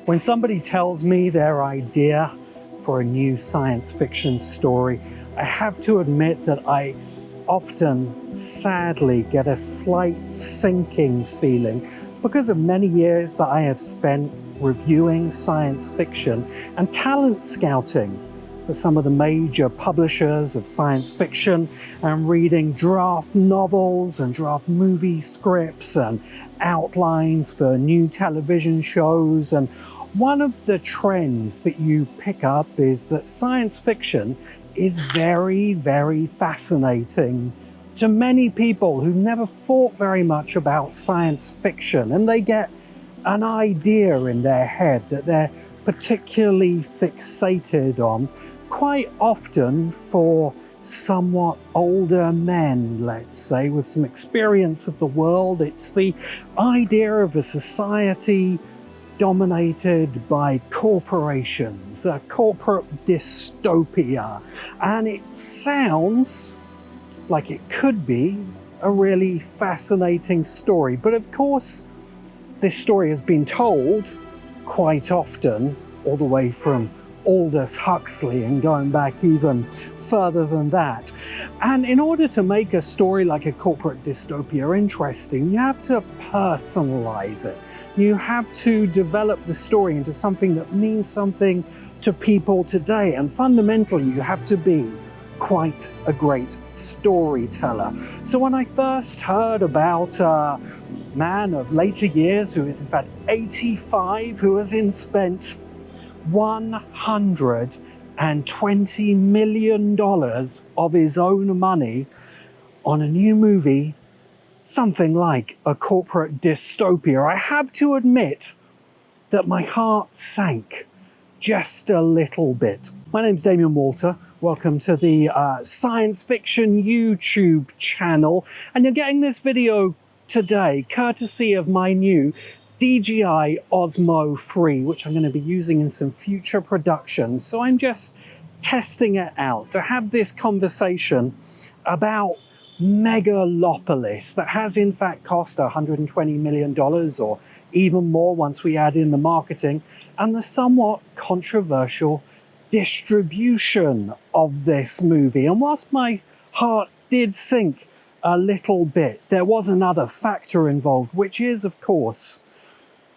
When somebody tells me their idea for a new science fiction story, I have to admit that I often, sadly, get a slight sinking feeling because of many years that I have spent reviewing science fiction and talent scouting for some of the major publishers of science fiction and reading draft novels and draft movie scripts and outlines for new television shows. And one of the trends that you pick up is that science fiction is very, very fascinating to many people who never thought very much about science fiction, and they get an idea in their head that they're particularly fixated on, quite often for somewhat older men, let's say, with some experience of the world. It's the idea of a society dominated by corporations, a corporate dystopia. And it sounds like it could be a really fascinating story. But of course, this story has been told quite often, all the way from Aldous Huxley and going back even further than that. And in order to make a story like a corporate dystopia interesting, you have to personalize it. You have to develop the story into something that means something to people today. And fundamentally, you have to be quite a great storyteller. So when I first heard about a man of later years, who is in fact 85, who has spent $120 million of his own money on a new movie, something like a corporate dystopia, I have to admit that my heart sank just a little bit. My name's Damien Walter. Welcome to the Science Fiction YouTube channel. And you're getting this video today courtesy of my new DJI Osmo 3, which I'm going to be using in some future productions. So I'm just testing it out to have this conversation about Megalopolis that has in fact cost $120 million or even more once we add in the marketing and the somewhat controversial distribution of this movie. And whilst my heart did sink a little bit, there was another factor involved, which is of course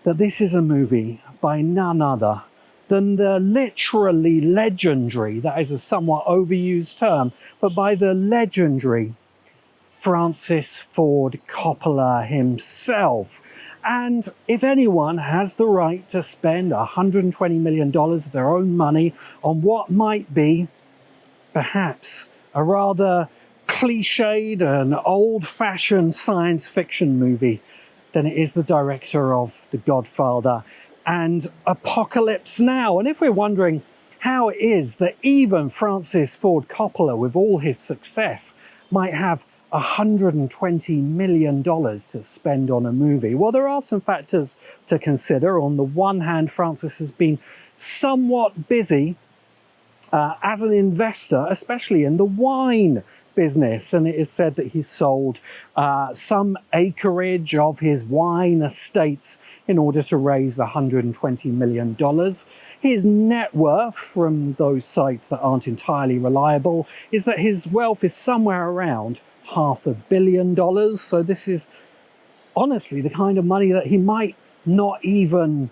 that this is a movie by none other than the literally legendary, that is a somewhat overused term, but by the legendary Francis Ford Coppola himself. And if anyone has the right to spend $120 million of their own money on what might be perhaps a rather cliched and old-fashioned science fiction movie, then it is the director of The Godfather and Apocalypse Now. And if we're wondering how it is that even Francis Ford Coppola, with all his success, might have $120 million to spend on a movie, well, there are some factors to consider. On the one hand, Francis has been somewhat busy as an investor, especially in the wine business, and it is said that he sold some acreage of his wine estates in order to raise the $120 million. His net worth, from those sites that aren't entirely reliable, is that his wealth is somewhere around $500 million. So this is honestly the kind of money that he might not even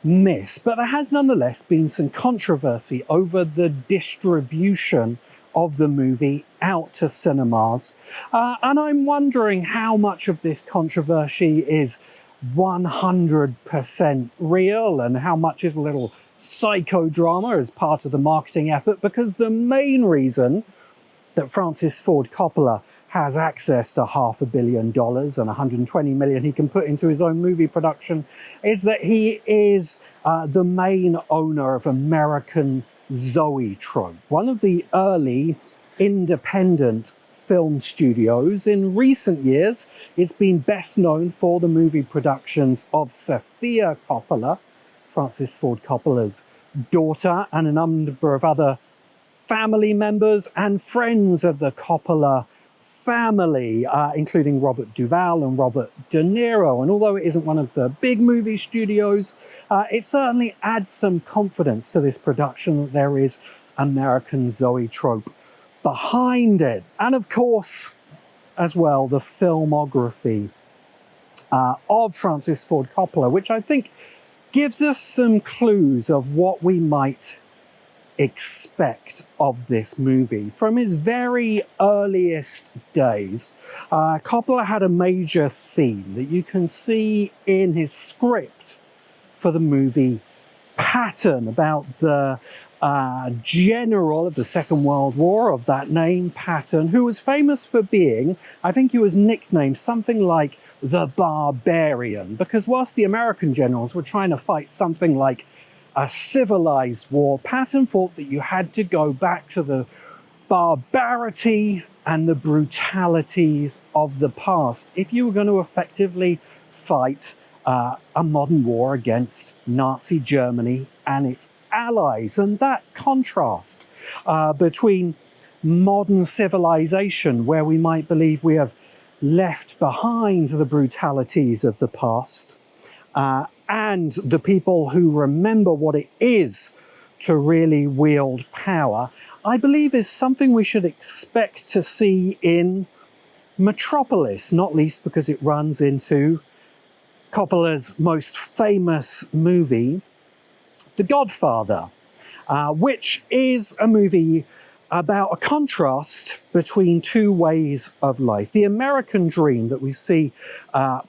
miss. But there has nonetheless been some controversy over the distribution of the movie out to cinemas. And I'm wondering how much of this controversy is 100% real and how much is a little psychodrama as part of the marketing effort, because the main reason that Francis Ford Coppola has access to $500 million and $120 million he can put into his own movie production is that he is the main owner of American Zoetrope, one of the early independent film studios. In recent years, it's been best known for the movie productions of Sofia Coppola, Francis Ford Coppola's daughter, and a number of other family members and friends of the Coppola family, including Robert Duvall and Robert De Niro. And although it isn't one of the big movie studios, it certainly adds some confidence to this production that there is American zoetrope behind it. And of course, as well, the filmography of Francis Ford Coppola, which I think gives us some clues of what we might expect of this movie. From his very earliest days, Coppola had a major theme that you can see in his script for the movie Patton, about the general of the Second World War of that name, Patton, who was famous for being, I think he was nicknamed something like the Barbarian, because whilst the American generals were trying to fight something like a civilized war, Patton thought that you had to go back to the barbarity and the brutalities of the past if you were going to effectively fight a modern war against Nazi Germany and its allies. And that contrast between modern civilization, where we might believe we have left behind the brutalities of the past, and the people who remember what it is to really wield power, I believe is something we should expect to see in Metropolis, not least because it runs into Coppola's most famous movie, The Godfather, which is a movie about a contrast between two ways of life. The American dream that we see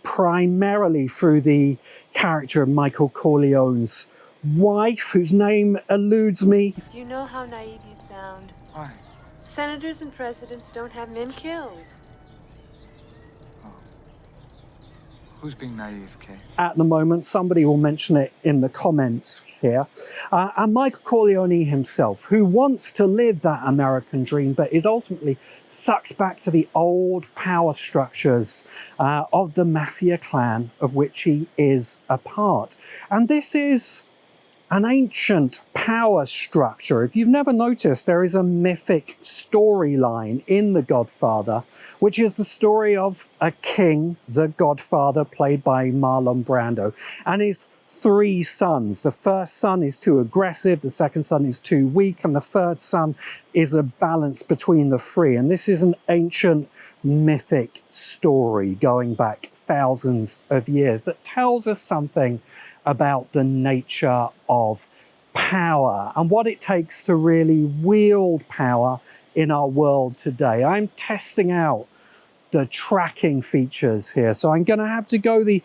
primarily through the character of Michael Corleone's wife, whose name eludes me. You know how naive you sound. Why? Senators and presidents don't have men killed. Oh. Who's being naive, Kay? At the moment, somebody will mention it in the comments here. And Michael Corleone himself, who wants to live that American dream, but is ultimately sucked back to the old power structures of the mafia clan of which he is a part. And this is an ancient power structure. If you've never noticed, there is a mythic storyline in The Godfather, which is the story of a king, the Godfather, played by Marlon Brando, and his three sons. The first son is too aggressive, the second son is too weak, and the third son is a balance between the three. And this is an ancient mythic story going back thousands of years that tells us something about the nature of power and what it takes to really wield power in our world today. I'm testing out the tracking features here, so I'm going to have to go the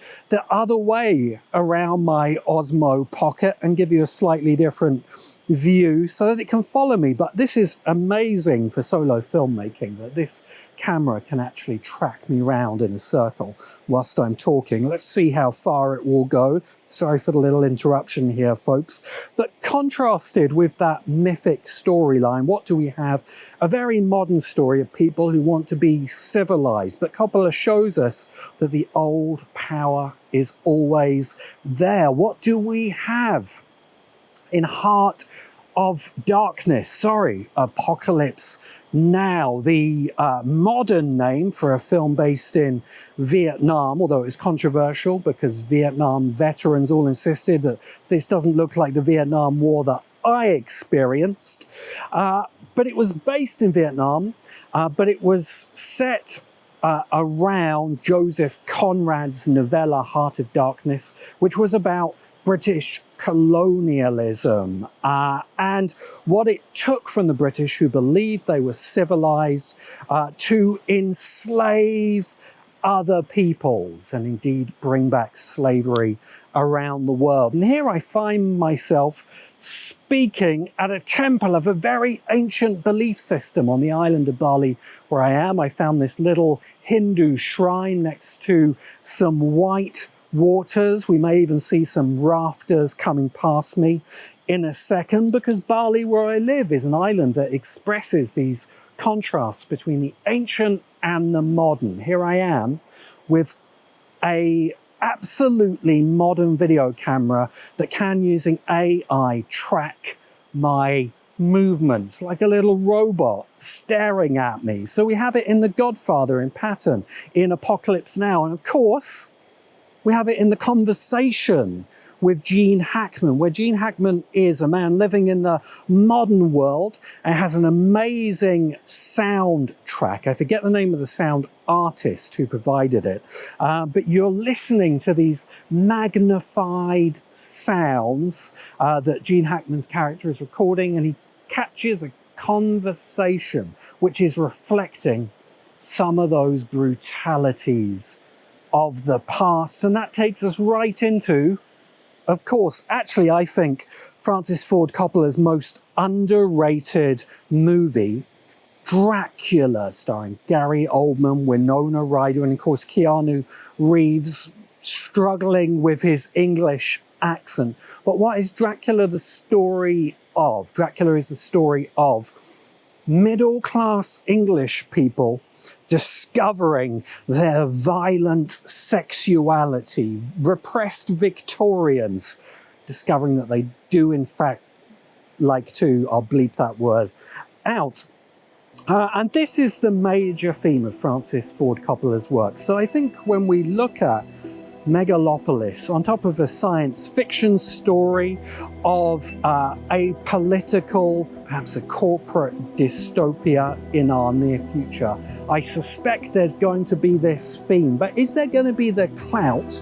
other way around my Osmo Pocket and give you a slightly different view so that it can follow me. But this is amazing for solo filmmaking, that this camera can actually track me round in a circle whilst I'm talking. Let's see how far it will go. Sorry for the little interruption here, folks. But contrasted with that mythic storyline, what do we have? A very modern story of people who want to be civilized. But Coppola shows us that the old power is always there. What do we have in Heart of Darkness? Apocalypse Now, the modern name for a film based in Vietnam, although it's controversial because Vietnam veterans all insisted that this doesn't look like the Vietnam War that I experienced. But it was based in Vietnam, but it was set around Joseph Conrad's novella Heart of Darkness, which was about British colonialism and what it took from the British, who believed they were civilized, to enslave other peoples and indeed bring back slavery around the world. And here I find myself speaking at a temple of a very ancient belief system on the island of Bali where I am. I found this little Hindu shrine next to some white waters. We may even see some rafters coming past me in a second, because Bali, where I live, is an island that expresses these contrasts between the ancient and the modern. Here I am with a absolutely modern video camera that can, using AI, track my movements, like a little robot staring at me. So we have it in The Godfather in Patton, in Apocalypse Now, and of course, we have it in The Conversation with Gene Hackman, where Gene Hackman is a man living in the modern world and has an amazing soundtrack. I forget the name of the sound artist who provided it, but you're listening to these magnified sounds that Gene Hackman's character is recording, and he catches a conversation which is reflecting some of those brutalities of the past. And that takes us right into, of course, actually, I think Francis Ford Coppola's most underrated movie, Dracula, starring Gary Oldman, Winona Ryder, and of course Keanu Reeves, struggling with his English accent. But what is Dracula the story of? Dracula is the story of middle-class English people discovering their violent sexuality, repressed Victorians discovering that they do in fact like to, I'll bleep that word out. And this is the major theme of Francis Ford Coppola's work. So I think when we look at Megalopolis, on top of a science fiction story of a political, perhaps a corporate dystopia in our near future, I suspect there's going to be this theme. But is there going to be the clout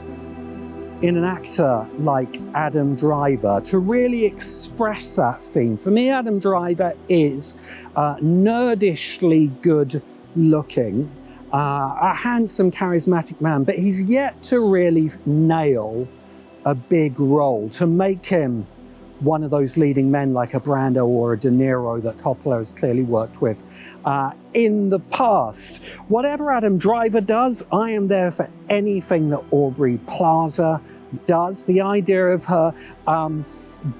in an actor like Adam Driver to really express that theme? For me, Adam Driver is nerdishly good looking, a handsome, charismatic man, but he's yet to really nail a big role, to make him one of those leading men like a Brando or a De Niro that Coppola has clearly worked with in the past. Whatever Adam Driver does, I am there for anything that Aubrey Plaza does. The idea of her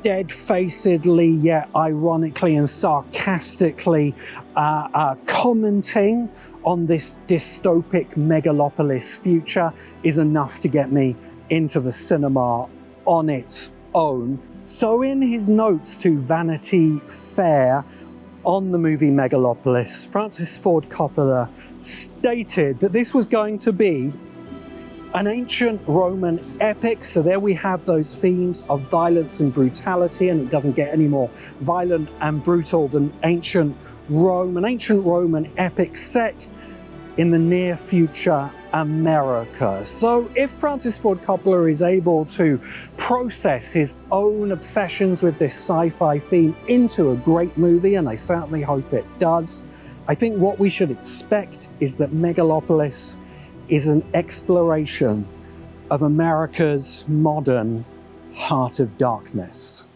dead-facedly yet ironically and sarcastically commenting on this dystopic megalopolis future is enough to get me into the cinema on its own. So in his notes to Vanity Fair on the movie Megalopolis, Francis Ford Coppola stated that this was going to be an ancient Roman epic. So there we have those themes of violence and brutality, and it doesn't get any more violent and brutal than ancient Rome, an ancient Roman epic set in the near future America. So if Francis Ford Coppola is able to process his own obsessions with this sci-fi theme into a great movie, and I certainly hope it does, I think what we should expect is that Megalopolis is an exploration of America's modern heart of darkness.